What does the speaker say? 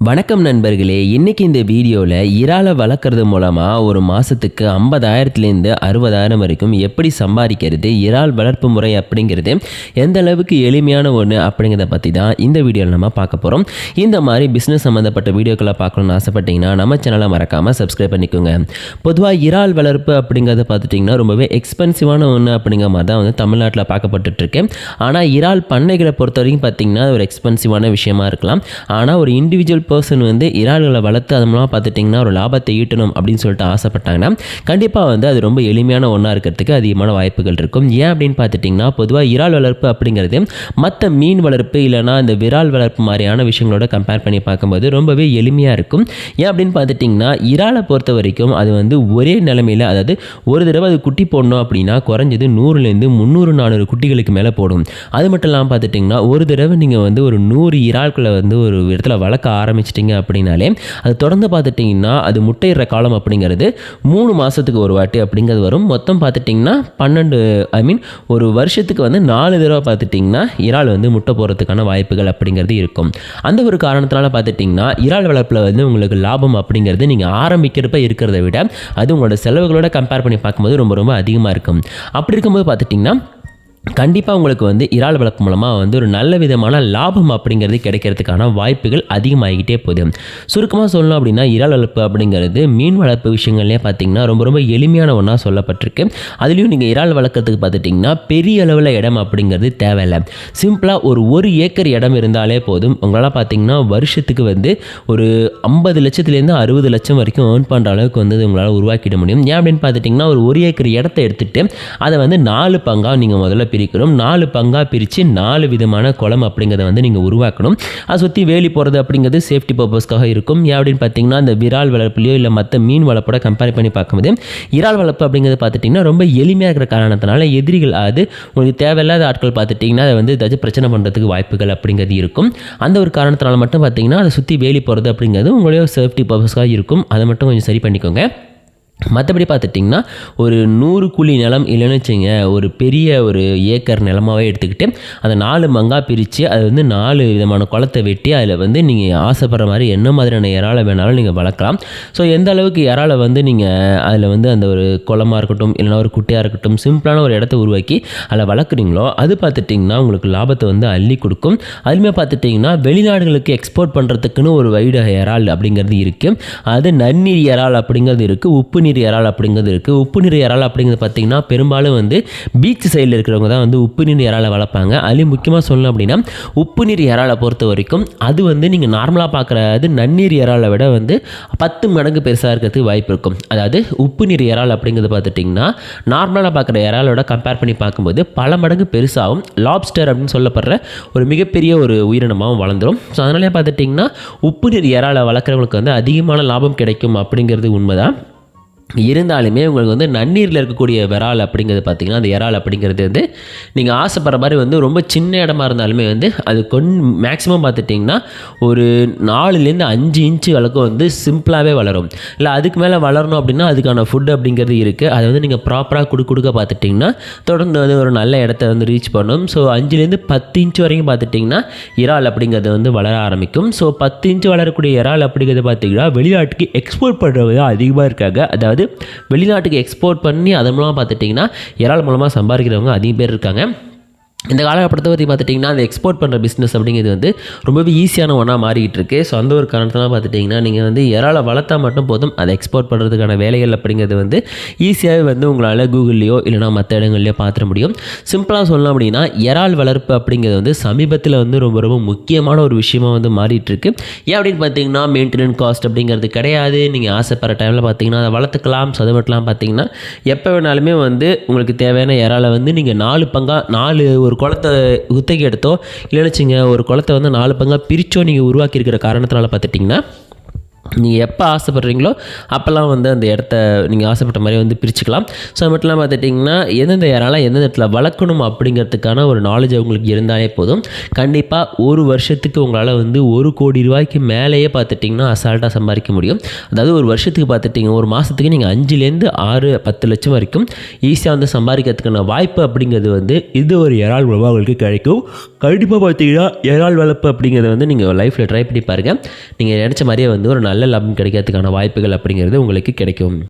வணக்கம் நண்பர்களே, இன்றைக்கி இந்த வீடியோவில் இறாலை வளர்க்குறது மூலமாக ஒரு மாதத்துக்கு 50,000லேருந்து 60,000 வரைக்கும் எப்படி சம்பாதிக்கிறது, இறால் வளர்ப்பு முறை அப்படிங்கிறது எந்த அளவுக்கு எளிமையான ஒன்று அப்படிங்கிறத பற்றி தான் இந்த வீடியோவில் நம்ம பார்க்க போகிறோம். இந்த மாதிரி பிஸ்னஸ் சம்மந்தப்பட்ட வீடியோக்களை பார்க்கணுன்னு ஆசைப்பட்டீங்கன்னா நம்ம சேனலை மறக்காமல் சப்ஸ்கிரைப் பண்ணிக்கோங்க. பொதுவாக இறால் வளர்ப்பு அப்படிங்கிறத பார்த்துட்டிங்கன்னா ரொம்பவே எக்ஸ்பென்சிவான ஒன்று அப்படிங்கிற மாதிரி தான் தமிழ்நாட்டில் பார்க்கப்பட்டுருக்கு. ஆனால் இறால் பண்ணைகளை பொறுத்த வரைக்கும் பார்த்திங்கன்னா ஒரு எக்ஸ்பென்சிவான விஷயமா இருக்கலாம். ஆனால் ஒரு இண்டிவிஜுவல் பர்சன் இறால்களை வளர்த்து அது மூலமாக பார்த்துட்டிங்கன்னா ஒரு லாபத்தை ஈட்டணும் அப்படின்னு சொல்லிட்டு ஆசைப்பட்டாங்கன்னா கண்டிப்பாக அது ரொம்ப எளிமையான ஒன்றா இருக்கிறதுக்கு அதிகமான வாய்ப்புகள் இருக்கும். ஏன் அப்படின்னு பார்த்துட்டிங்கன்னா பொதுவாக இறால் வளர்ப்பு அப்படிங்கிறது மற்ற மீன் வளர்ப்பு இல்லைனா இந்த விரால் வளர்ப்பு மாதிரியான விஷயங்களோட கம்பேர் பண்ணி பார்க்கும்போது ரொம்பவே எளிமையாக இருக்கும். ஏன் அப்படின்னு பார்த்துட்டிங்கன்னா இறாலை பொறுத்த வரைக்கும் அது ஒரே நிலைமையில், அதாவது ஒரு தடவை அது குட்டி போடணும் அப்படின்னா குறைஞ்சது 100லேருந்து 300-400 குட்டிகளுக்கு மேலே போடும். அது மட்டும் இல்லாமல் பார்த்துட்டிங்கன்னா ஒரு தடவை நீங்கள் ஒரு 100 இறால்களை ஒரு இடத்துல வளர்க்க ஆரம்பிச்சிட்டிங்க அப்படின்னாலே அது தொடர்ந்து பார்த்துட்டிங்கன்னா அது முட்டையிடுற காலம் அப்படிங்கிறது 3 மாதத்துக்கு ஒரு வாட்டி அப்படிங்கிறது வரும். மொத்தம் பார்த்துட்டிங்கன்னா 12 ஒரு வருஷத்துக்கு 4 தடவை பார்த்துட்டிங்கன்னா இறால் முட்டை போடுறதுக்கான வாய்ப்புகள் அப்படிங்கிறது இருக்கும். அந்த ஒரு காரணத்தினால பார்த்துட்டிங்கன்னா இறால் வளர்ப்பில் உங்களுக்கு லாபம் அப்படிங்கிறது நீங்கள் ஆரம்பிக்கிறப்ப இருக்கிறத விட அது உங்களோட செலவுகளோட கம்பேர் பண்ணி பார்க்கும்போது ரொம்ப ரொம்ப அதிகமாக இருக்கும். அப்படி இருக்கும்போது பார்த்துட்டிங்கன்னா கண்டிப்பாக உங்களுக்கு இறால் வளர்ப்பு மூலமாக ஒரு நல்ல விதமான லாபம் அப்படிங்கிறது கிடைக்கிறதுக்கான வாய்ப்புகள் அதிகமாகிக்கிட்டே போகுது. சுருக்கமாக சொல்லணும் அப்படின்னா இறால் வளர்ப்பு அப்படிங்கிறது மீன் வளர்ப்பு விஷயங்கள்லேயே பார்த்திங்கன்னா ரொம்ப ரொம்ப எளிமையான ஒன்றா சொல்லப்பட்டிருக்கு. அதுலேயும் நீங்கள் இறால் வளர்க்குறதுக்கு பார்த்துட்டிங்கன்னா பெரிய அளவில் இடம் அப்படிங்கிறது தேவையில்லை. சிம்பிளாக ஒரு ஏக்கர் இடம் இருந்தாலே போதும். உங்களால் பார்த்திங்கன்னா வருஷத்துக்கு ஒரு 50 லட்சத்துலேருந்து 60 லட்சம் வரைக்கும் ஏர்ன் பண்ணுற அளவுக்கு உங்களால் உருவாக்கிட முடியும். ஏன் அப்படின்னு பார்த்துட்டிங்கன்னா ஒரு ஏக்கர் இடத்த எடுத்துகிட்டு அதை 4 பங்காக நீங்கள் முதல்ல பிரிக்கணும். 4 பங்காக பிரித்து 4 விதமான குளம் அப்படிங்கிறத நீங்கள் உருவாக்கணும். அதை சுற்றி வேலி போகிறது அப்படிங்கிறது சேஃப்டி பர்பஸ்க்காக இருக்கும். ஏன் அப்படின்னு பார்த்தீங்கன்னா இந்த விரால் வளர்ப்புலையோ இல்லை மற்ற மீன் வளர்ப்போட கம்பேர் பண்ணி பார்க்கும்போது இறால் வளர்ப்பு அப்படிங்கிறது பார்த்துட்டிங்கன்னா ரொம்ப எளிமையாக இருக்கிற காரணத்தினால எதிரிகள் உங்களுக்கு தேவையில்லாத ஆட்கள் பார்த்துட்டிங்கன்னா அதை ஏதாச்சும் பிரச்சனை பண்ணுறதுக்கு வாய்ப்புகள் அப்படிங்கிறது இருக்கும். அந்த ஒரு காரணத்தினால மட்டும் பார்த்தீங்கன்னா அதை சுற்றி வேலி போகிறது அப்படிங்கிறது உங்களுடைய சேஃப்டி பர்பஸ்க்காக இருக்கும். அதை மட்டும் கொஞ்சம் சரி பண்ணிக்கோங்க. மற்றபடி பார்த்துட்டிங்கன்னா ஒரு 100 குழி நிலம் இல்லைன்னு வச்சுங்க, ஒரு பெரிய ஒரு ஏக்கர் நிலமாகவே எடுத்துக்கிட்டு அதை 4 பங்காக பிரித்து அது 4 விதமான குளத்தை வெட்டி அதில் நீங்கள் ஆசைப்படுற மாதிரி என்ன மாதிரியான இறாலை வேணாலும் நீங்கள் வளர்க்கலாம். ஸோ எந்த அளவுக்கு இறாலை நீங்கள் அதில் அந்த ஒரு குளமாக இருக்கட்டும் இல்லைனா ஒரு குட்டையாக இருக்கட்டும் சிம்பிளான ஒரு இடத்த உருவாக்கி அதில் வளர்க்குறீங்களோ அது பார்த்துட்டிங்கன்னா உங்களுக்கு லாபத்தை அள்ளி கொடுக்கும். அதுவுமே பார்த்துட்டிங்கன்னா வெளிநாடுகளுக்கு எக்ஸ்போர்ட் பண்ணுறதுக்குன்னு ஒரு வைடு இறால் அப்படிங்கிறது இருக்குது. அது நன்னீர் இறால் அப்படிங்கிறது இருக்குது, உப்பு நீர் இறால் அப்படிங்கிறது இருக்குது. உப்பு நீர் இறால் அப்படிங்கிறது பார்த்திங்கன்னா பெரும்பாலும் பீச் சைடில் இருக்கிறவங்க தான் உப்பு நீர் இறாலை வளர்ப்பாங்க. அதுலேயும் முக்கியமாக சொல்லணும் அப்படின்னா உப்பு நீர் இறாலை பொறுத்த வரைக்கும் அது நீங்கள் நார்மலாக பார்க்குறது நன்னீர் இறாலை விட 10 மடங்கு பெருசாக இருக்கிறதுக்கு வாய்ப்பு இருக்கும். அதாவது உப்பு நீர் இறால் அப்படிங்கிறது பார்த்துட்டிங்கன்னா நார்மலாக பார்க்குற இறாலோட கம்பேர் பண்ணி பார்க்கும்போது பல மடங்கு பெருசாகவும் லாப்ஸ்டர் அப்படின்னு சொல்லப்படுற ஒரு மிகப்பெரிய ஒரு உயிரினமாகவும் வளர்ந்துடும். ஸோ அதனாலே பார்த்துட்டிங்கன்னா உப்பு நீர் இறாலை வளர்க்குறவங்களுக்கு அதிகமான லாபம் கிடைக்கும் அப்படிங்கிறது உண்மைதான். இருந்தாலுமே உங்களுக்கு நன்னீரில் இருக்கக்கூடிய விரால் அப்படிங்கிறது பார்த்திங்கன்னா அந்த இறால் அப்படிங்கிறது நீங்கள் ஆசைப்படுற மாதிரி ரொம்ப சின்ன இடமா இருந்தாலுமே அது மேக்ஸிமம் பார்த்துட்டிங்கன்னா ஒரு 4லேருந்து 5 இன்ச்சு அளவுக்கு சிம்பிளாகவே வளரும். இல்லை அதுக்கு மேலே வளரணும் அப்படின்னா அதுக்கான ஃபுட் அப்படிங்கிறது இருக்குது. அதை நீங்கள் ப்ராப்பராக கொடுக்க பார்த்துட்டிங்கன்னா தொடர்ந்து ஒரு நல்ல இடத்த ரீச் பண்ணும். ஸோ 5லேருந்து 10 இன்ச்சு வரைக்கும் பார்த்துட்டிங்கன்னா இறால் அப்படிங்கிறது வளர ஆரம்பிக்கும். ஸோ 10 இன்ச்சு வளரக்கூடிய இறால் அப்படிங்கிறது பார்த்திங்கன்னா வெளிநாட்டுக்கு எக்ஸ்போர்ட் பண்ணுறவங்க அதிகமாக இருக்காங்க. அதாவது வெளிநாட்டுக்கு எக்ஸ்போர்ட் பண்ணி அதன் மூலமாக பார்த்துட்டிங்கன்னா இறால் மூலமாக சம்பாதிக்கிறவங்க அதிக பேர் இருக்காங்க. இந்த காலகட்டத்தை பற்றி பார்த்துட்டிங்கன்னா அந்த எக்ஸ்போர்ட் பண்ணுற பிஸ்னஸ் அப்படிங்கிறது ரொம்பவே ஈஸியான ஒன்றா மாறிக்கிட்டு இருக்குது. ஸோ அந்த ஒரு காரணத்தெலாம் பார்த்துட்டிங்கன்னா நீங்கள் இறாலை வளர்த்தா மட்டும் போதும், அதை எக்ஸ்போர்ட் பண்ணுறதுக்கான வேலைகள் அப்படிங்கிறது ஈஸியாகவே உங்களால் கூகுள்லேயோ இல்லைனா மற்ற இடங்கள்லையோ பார்த்துட முடியும். சிம்பிளாக சொல்லலாம் அப்படின்னா இறால் வளர்ப்பு அப்படிங்கிறது சமீபத்தில் ரொம்ப ரொம்ப முக்கியமான ஒரு விஷயமாக மாறிட்டுருக்கு. ஏன் அப்படின்னு பார்த்தீங்கன்னா மெயின்டெனன்ஸ் காஸ்ட் அப்படிங்கிறது கிடையாது. நீங்கள் ஆசைப்படுற டைமில் பார்த்தீங்கன்னா அதை வளர்த்துக்கலாம். ஸோ அது மட்டும் பார்த்தீங்கன்னா எப்போ வேணாலுமே உங்களுக்கு தேவையான இறாலை நீங்கள் 4 பங்காக 4 ஒரு குளத்தை குத்தகை எடுத்தோ இல்லைன்னு வச்சுங்க ஒரு குளத்தை 4 பங்காக பிரித்தோ நீங்கள் உருவாக்கியிருக்கிற காரணத்தினால பார்த்துட்டிங்கன்னா நீங்கள் எப்போ ஆசைப்படுறீங்களோ அப்போல்லாம் அந்த இடத்த நீங்கள் ஆசைப்பட்ட மாதிரி பிரிச்சுக்கலாம். ஸோ அது மட்டும் இல்லாமல் பார்த்துட்டிங்கன்னா எந்தெந்த இறாலை எந்தெந்த இடத்துல வளர்க்கணும் அப்படிங்கிறதுக்கான ஒரு நாலேஜ் உங்களுக்கு இருந்தாலே போதும். கண்டிப்பாக ஒரு வருஷத்துக்கு உங்களால் 1 கோடி ரூபாய்க்கு மேலேயே பார்த்துட்டிங்கன்னா அசால்ட்டாக சம்பாதிக்க முடியும். அதாவது ஒரு வருஷத்துக்கு பார்த்துட்டிங்கன்னா ஒரு மாதத்துக்கு நீங்கள் 5லேருந்து 6-10 லட்சம் வரைக்கும் ஈஸியாக சம்பாதிக்கிறதுக்கான வாய்ப்பு அப்படிங்கிறது இது ஒரு இறால் மூலமாக உங்களுக்கு கிடைக்கும். கண்டிப்பாக பார்த்தீங்கன்னா இறால் வளர்ப்பு அப்படிங்கிறத வந்து நீங்கள் லைஃப்பில் ட்ரை பண்ணி பாருங்கள். நீங்கள் நினச்ச மாதிரியே வந்து ஒரு நல்ல லாபம் கிடைக்கிறதுக்கான வாய்ப்புகள் அப்படிங்கிறது உங்களுக்கு கிடைக்கும்.